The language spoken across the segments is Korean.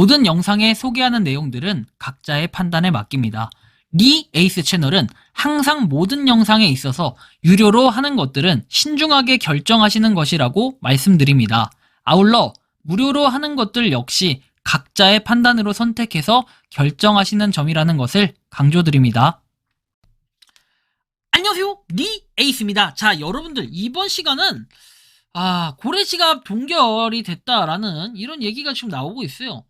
모든 영상에 소개하는 내용들은 각자의 판단에 맡깁니다. 리 에이스 채널은 항상 모든 영상에 있어서 유료로 하는 것들은 신중하게 결정하시는 것이라고 말씀드립니다. 아울러 무료로 하는 것들 역시 각자의 판단으로 선택해서 결정하시는 점이라는 것을 강조드립니다. 안녕하세요, 리 에이스입니다. 자, 여러분들 이번 시간은 고래지갑 동결이 됐다라는 이런 얘기가 지금 나오고 있어요.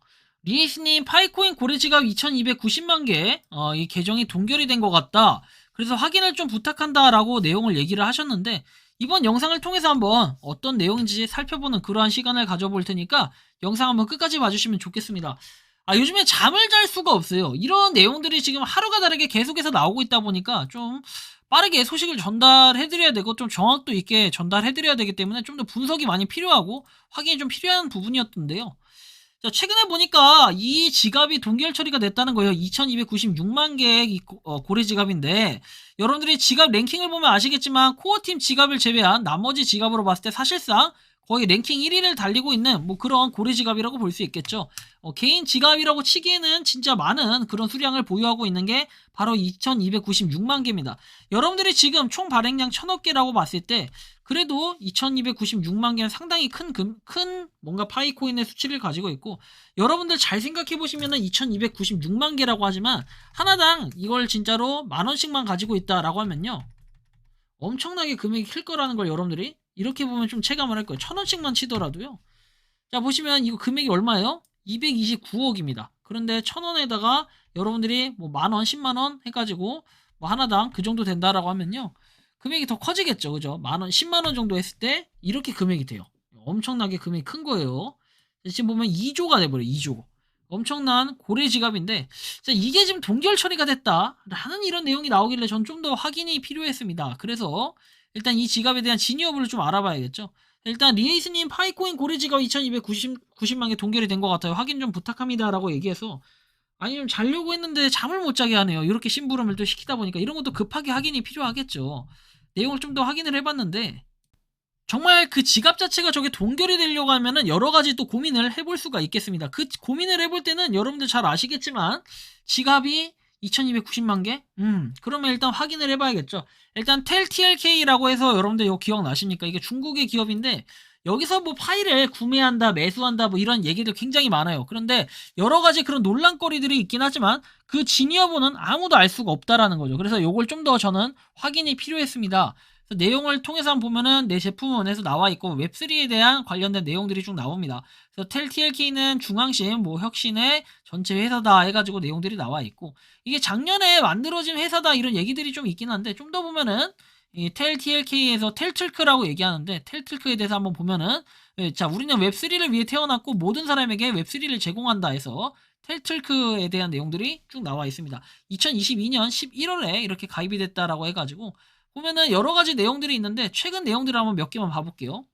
리에이스님, 파이코인 고래지갑 2290만 개, 이 계정이 동결이 된 것 같다. 그래서 확인을 좀 부탁한다라고 내용을 얘기를 하셨는데, 이번 영상을 통해서 한번 어떤 내용인지 살펴보는 그러한 시간을 가져볼 테니까 영상 한번 끝까지 봐주시면 좋겠습니다. 요즘에 잠을 잘 수가 없어요. 이런 내용들이 지금 하루가 다르게 계속해서 나오고 있다 보니까 좀 빠르게 소식을 전달해드려야 되고 좀 정확도 있게 전달해드려야 되기 때문에 좀 더 분석이 많이 필요하고 확인이 좀 필요한 부분이었던데요. 자, 최근에 보니까 이 지갑이 동결 처리가 됐다는 거예요. 2296만 개의 고래 지갑인데, 여러분들이 지갑 랭킹을 보면 아시겠지만 코어팀 지갑을 제외한 나머지 지갑으로 봤을 때 사실상 거의 랭킹 1위를 달리고 있는 그런 고래 지갑이라고 볼 수 있겠죠. 개인 지갑이라고 치기에는 진짜 많은 그런 수량을 보유하고 있는 게 바로 2296만 개입니다. 여러분들이 지금 총 발행량 1000억 개라고 봤을 때 그래도 2296만 개는 상당히 큰 뭔가 파이코인의 수치를 가지고 있고, 여러분들 잘 생각해 보시면은 2296만 개라고 하지만 하나당 이걸 진짜로 만원씩만 가지고 있다라고 하면요, 엄청나게 금액이 클 거라는 걸 여러분들이 이렇게 보면 좀 체감을 할 거예요. 1000원씩만 치더라도요. 자, 보시면 이거 금액이 얼마예요? 229억입니다. 그런데 1000원에다가 여러분들이 만원, 10만원 해가지고 하나당 그 정도 된다라고 하면요, 금액이 더 커지겠죠. 그죠? 만원, 10만원 정도 했을 때 이렇게 금액이 돼요. 엄청나게 금액이 큰 거예요. 지금 보면 2조가 돼버려요. 2조. 엄청난 고래 지갑인데, 이게 지금 동결 처리가 됐다라는 이런 내용이 나오길래 전 좀 더 확인이 필요했습니다. 그래서 일단 이 지갑에 대한 진위 여부를 좀 알아봐야겠죠. 일단 리에이스님, 파이코인 고래 지갑 2290만 개 동결이 된 것 같아요. 확인 좀 부탁합니다 라고 얘기해서, 좀 자려고 했는데 잠을 못 자게 하네요. 이렇게 심부름을 또 시키다 보니까 이런 것도 급하게 확인이 필요하겠죠. 내용을 좀 더 확인을 해봤는데, 정말 그 지갑 자체가 저게 동결이 되려고 하면은 여러 가지 또 고민을 해볼 수가 있겠습니다. 그 고민을 해볼 때는 여러분들 잘 아시겠지만 지갑이 2290만 개? 그러면 일단 확인을 해봐야겠죠. 일단 텔TLK라고 해서 여러분들 이거 기억나십니까? 이게 중국의 기업인데 여기서 파일을 구매한다, 매수한다 이런 얘기들 굉장히 많아요. 그런데 여러 가지 그런 논란거리들이 있긴 하지만 그 진위 여부는 아무도 알 수가 없다라는 거죠. 그래서 요걸 좀 더 저는 확인이 필요했습니다. 내용을 통해서 한번 보면은 내 제품원에서 나와 있고 웹3에 대한 관련된 내용들이 쭉 나옵니다. 그래서 텔TLK는 중앙신 혁신의 전체 회사다 해가지고 내용들이 나와 있고, 이게 작년에 만들어진 회사다 이런 얘기들이 좀 있긴 한데, 좀 더 보면은 이 텔TLK에서 텔틀크라고 얘기하는데, 텔틀크에 대해서 한번 보면은, 자, 우리는 웹3를 위해 태어났고 모든 사람에게 웹3를 제공한다 해서 텔틀크에 대한 내용들이 쭉 나와 있습니다. 2022년 11월에 이렇게 가입이 됐다라고 해가지고 보면은 여러 가지 내용들이 있는데, 최근 내용들을 한번 몇 개만 봐볼게요.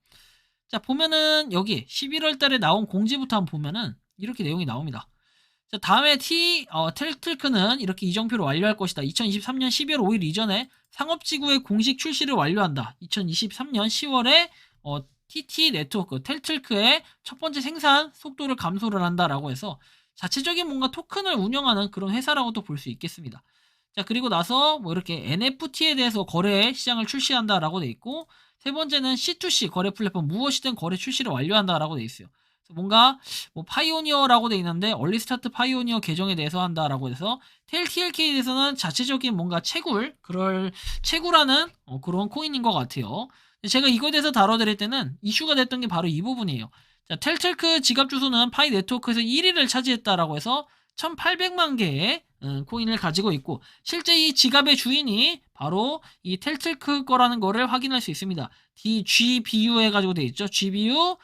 자, 보면은 여기 11월 달에 나온 공지부터 한번 보면은 이렇게 내용이 나옵니다. 자, 다음에 텔틀크는 이렇게 이정표를 완료할 것이다. 2023년 12월 5일 이전에 상업지구의 공식 출시를 완료한다. 2023년 10월에 TT 네트워크, 텔틀크의 첫 번째 생산 속도를 감소를 한다라고 해서 자체적인 뭔가 토큰을 운영하는 그런 회사라고도 볼 수 있겠습니다. 자, 그리고 나서 이렇게 NFT에 대해서 거래 시장을 출시한다라고 돼 있고, 세 번째는 C2C 거래 플랫폼 무엇이든 거래 출시를 완료한다라고 돼 있어요. 그래서 뭔가 파이오니어라고 돼 있는데 얼리스타트 파이오니어 계정에 대해서 한다라고 해서, 텔TLK에 대해서는 자체적인 뭔가 채굴하는 그런 코인인 것 같아요. 제가 이거에 대해서 다뤄드릴 때는 이슈가 됐던 게 바로 이 부분이에요. 자, 텔틀크 지갑 주소는 파이 네트워크에서 1위를 차지했다라고 해서 1800만 개의 코인을 가지고 있고, 실제 이 지갑의 주인이 바로 이 텔틀크 거라는 거를 확인할 수 있습니다. GBU 해가지고 돼 있죠. GBU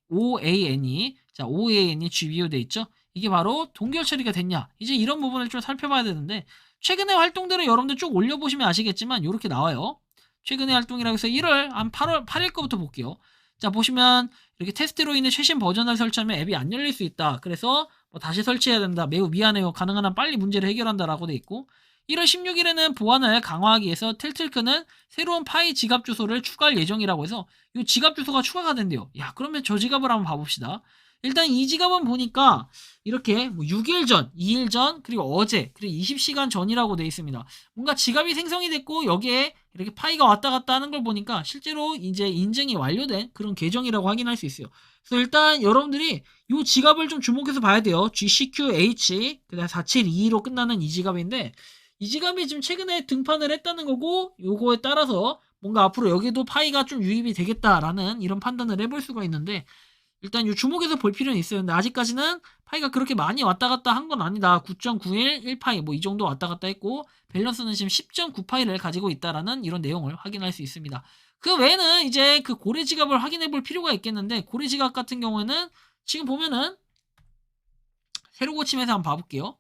OANE, 자, OANE GBU 돼 있죠. 이게 바로 동결 처리가 됐냐, 이제 이런 부분을 좀 살펴봐야 되는데, 최근의 활동들은 여러분들 쭉 올려보시면 아시겠지만 이렇게 나와요. 최근의 활동이라고 해서 1월 한 8일 거부터 볼게요. 자, 보시면 이렇게 테스트로 인해 최신 버전을 설치하면 앱이 안 열릴 수 있다. 그래서 다시 설치해야 된다. 매우 미안해요. 가능한 한 빨리 문제를 해결한다라고 돼 있고, 1월 16일에는 보안을 강화하기 위해서 텔틀크는 새로운 파이 지갑 주소를 추가할 예정이라고 해서 이 지갑 주소가 추가가 된대요. 야, 그러면 저 지갑을 한번 봐봅시다. 일단 이 지갑은 보니까 이렇게 뭐 6일 전, 2일 전, 그리고 어제, 그리고 20시간 전이라고 되어 있습니다. 뭔가 지갑이 생성이 됐고 여기에 이렇게 파이가 왔다 갔다 하는 걸 보니까 실제로 이제 인증이 완료된 그런 계정이라고 확인할 수 있어요. 그래서 일단 여러분들이 이 지갑을 좀 주목해서 봐야 돼요. GCQH 그다음 4722로 끝나는 이 지갑인데 이 지갑이 지금 최근에 등판을 했다는 거고 요거에 따라서 뭔가 앞으로 여기도 파이가 좀 유입이 되겠다라는 이런 판단을 해볼 수가 있는데 일단 요 주목해서 볼 필요는 있어요. 근데 아직까지는 파이가 그렇게 많이 왔다 갔다 한 건 아니다. 9.91, 1파이 뭐 이 정도 왔다 갔다 했고 밸런스는 지금 10.9파이를 가지고 있다라는 이런 내용을 확인할 수 있습니다. 그 외에는 이제 그 고래 지갑을 확인해 볼 필요가 있겠는데 고래 지갑 같은 경우에는 지금 보면은 새로 고침해서 한번 봐볼게요.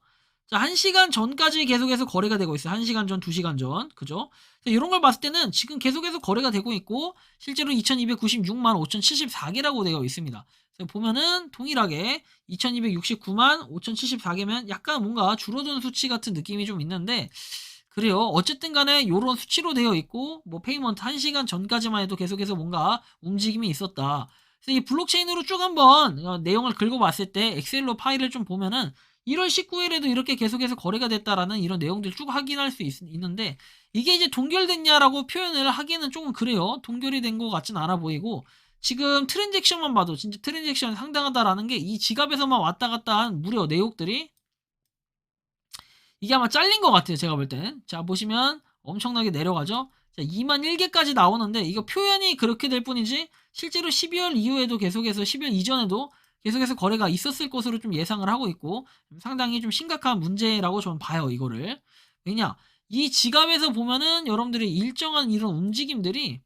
자, 1시간 전까지 계속해서 거래가 되고 있어요. 1시간 전, 2시간 전. 그죠? 이런 걸 봤을 때는 지금 계속해서 거래가 되고 있고 실제로 2296만 5074개라고 되어 있습니다. 보면은 동일하게 2269만 5074개면 약간 뭔가 줄어든 수치 같은 느낌이 좀 있는데 그래요. 어쨌든 간에 요런 수치로 되어 있고 뭐 페이먼트 1시간 전까지만 해도 계속해서 뭔가 움직임이 있었다. 그래서 이 블록체인으로 쭉 한번 내용을 긁어봤을 때 엑셀로 파일을 좀 보면은 1월 19일에도 이렇게 계속해서 거래가 됐다라는 이런 내용들 쭉 확인할 수 있는데 이게 이제 동결됐냐라고 표현을 하기에는 조금 그래요. 동결이 된 것 같진 않아 보이고 지금 트랜잭션만 봐도 진짜 트랜잭션 상당하다라는 게 이 지갑에서만 왔다 갔다 한 무려 내역들이 이게 아마 잘린 것 같아요. 제가 볼 땐. 자, 보시면 엄청나게 내려가죠. 자, 2만 1개까지 나오는데 이거 표현이 그렇게 될 뿐이지 실제로 12월 이후에도 계속해서 12월 이전에도 계속해서 거래가 있었을 것으로 좀 예상을 하고 있고 상당히 좀 심각한 문제라고 저는 봐요. 이거를. 왜냐? 이 지갑에서 보면은 여러분들이 일정한 이런 움직임들이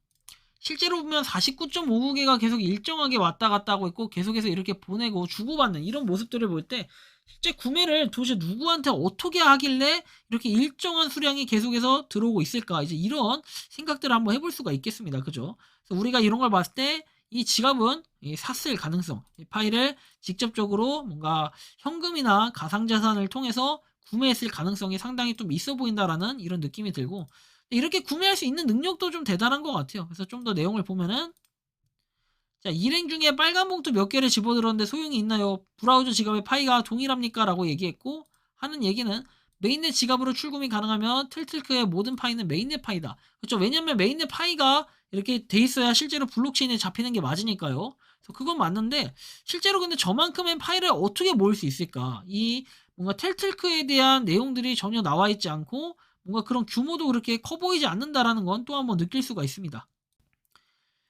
실제로 보면 49.59개가 계속 일정하게 왔다 갔다 하고 있고 계속해서 이렇게 보내고 주고받는 이런 모습들을 볼 때 실제 구매를 도대체 누구한테 어떻게 하길래 이렇게 일정한 수량이 계속해서 들어오고 있을까 이제 이런 생각들을 한번 해볼 수가 있겠습니다. 그죠? 그래서 우리가 이런 걸 봤을 때 이 지갑은 샀을 가능성, 이 파일을 직접적으로 뭔가 현금이나 가상자산을 통해서 구매했을 가능성이 상당히 좀 있어 보인다라는 이런 느낌이 들고 이렇게 구매할 수 있는 능력도 좀 대단한 것 같아요. 그래서 좀 더 내용을 보면은 자, 일행 중에 빨간 봉투 몇 개를 집어들었는데 소용이 있나요? 브라우저 지갑의 파이가 동일합니까? 라고 얘기했고 하는 얘기는 메인넷 지갑으로 출금이 가능하면 틸틀크의 모든 파이는 메인넷 파이다. 그렇죠? 왜냐면 메인넷 파이가 이렇게 돼 있어야 실제로 블록체인에 잡히는 게 맞으니까요. 그래서 그건 맞는데 실제로 근데 저만큼의 파일을 어떻게 모을 수 있을까? 이 뭔가 텔틀크에 대한 내용들이 전혀 나와 있지 않고 뭔가 그런 규모도 그렇게 커 보이지 않는다라는 건 또 한번 느낄 수가 있습니다.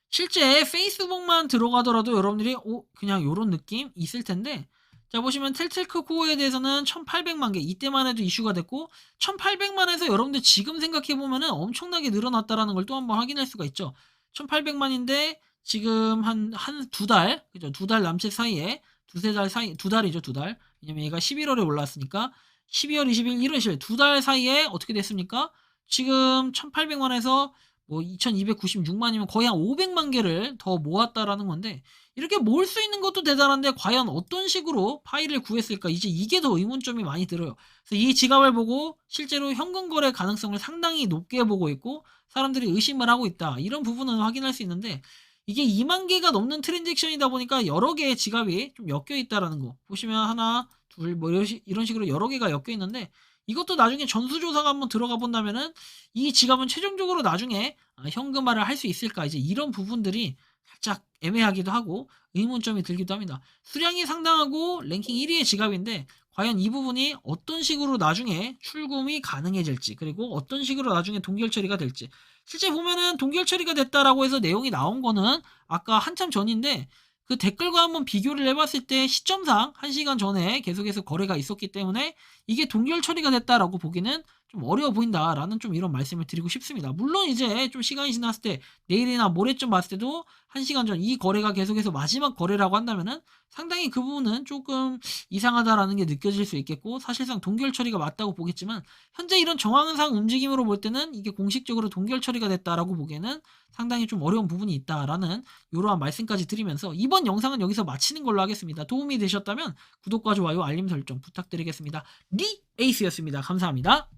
실제 페이스북만 들어가더라도 여러분들이 그냥 요런 느낌 있을 텐데 자 보시면 텔테크 코어에 대해서는 1800만 개 이때만 해도 이슈가 됐고 1800만에서 여러분들 지금 생각해보면은 엄청나게 늘어났다라는 걸 또 한번 확인할 수가 있죠. 1800만인데 지금 한 두 달 그죠? 두 달 남짓 사이에 두세 달 사이 두 달이죠 두 달. 왜냐면 얘가 11월에 올랐으니까 12월 20일 1월 10일 두 달 사이에 어떻게 됐습니까? 지금 1800만에서 뭐 2296만이면 거의 한 500만 개를 더 모았다라는 건데 이렇게 모을 수 있는 것도 대단한데 과연 어떤 식으로 파일을 구했을까 이제 이게 더 의문점이 많이 들어요. 그래서 이 지갑을 보고 실제로 현금 거래 가능성을 상당히 높게 보고 있고 사람들이 의심을 하고 있다. 이런 부분은 확인할 수 있는데 이게 2만 개가 넘는 트랜잭션이다 보니까 여러 개의 지갑이 좀 엮여 있다라는 거. 보시면 하나, 둘, 뭐 이런 식으로 여러 개가 엮여 있는데 이것도 나중에 전수조사가 한번 들어가 본다면은 이 지갑은 최종적으로 나중에 현금화를 할 수 있을까 이제 이런 부분들이 살짝 애매하기도 하고 의문점이 들기도 합니다. 수량이 상당하고 랭킹 1위의 지갑인데 과연 이 부분이 어떤 식으로 나중에 출금이 가능해질지 그리고 어떤 식으로 나중에 동결 처리가 될지 실제 보면은 동결 처리가 됐다라고 해서 내용이 나온 거는 아까 한참 전인데 그 댓글과 한번 비교를 해봤을 때 시점상 1시간 전에 계속해서 거래가 있었기 때문에 이게 동결 처리가 됐다라고 보기는 좀 어려워 보인다라는 좀 이런 말씀을 드리고 싶습니다. 물론 이제 좀 시간이 지났을 때 내일이나 모레쯤 봤을 때도 1시간 전 이 거래가 계속해서 마지막 거래라고 한다면은 상당히 그 부분은 조금 이상하다라는 게 느껴질 수 있겠고 사실상 동결 처리가 맞다고 보겠지만 현재 이런 정황상 움직임으로 볼 때는 이게 공식적으로 동결 처리가 됐다라고 보기에는 상당히 좀 어려운 부분이 있다라는 이러한 말씀까지 드리면서 이번 영상은 여기서 마치는 걸로 하겠습니다. 도움이 되셨다면 구독과 좋아요 알림 설정 부탁드리겠습니다. 리 에이스였습니다. 감사합니다.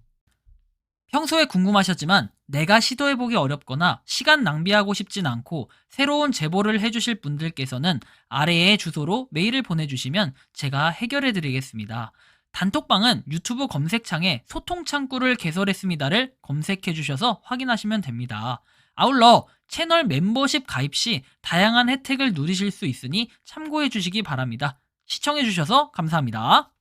평소에 궁금하셨지만 내가 시도해보기 어렵거나 시간 낭비하고 싶진 않고 새로운 제보를 해주실 분들께서는 아래의 주소로 메일을 보내주시면 제가 해결해드리겠습니다. 단톡방은 유튜브 검색창에 소통창구를 개설했습니다를 검색해주셔서 확인하시면 됩니다. 아울러 채널 멤버십 가입 시 다양한 혜택을 누리실 수 있으니 참고해주시기 바랍니다. 시청해주셔서 감사합니다.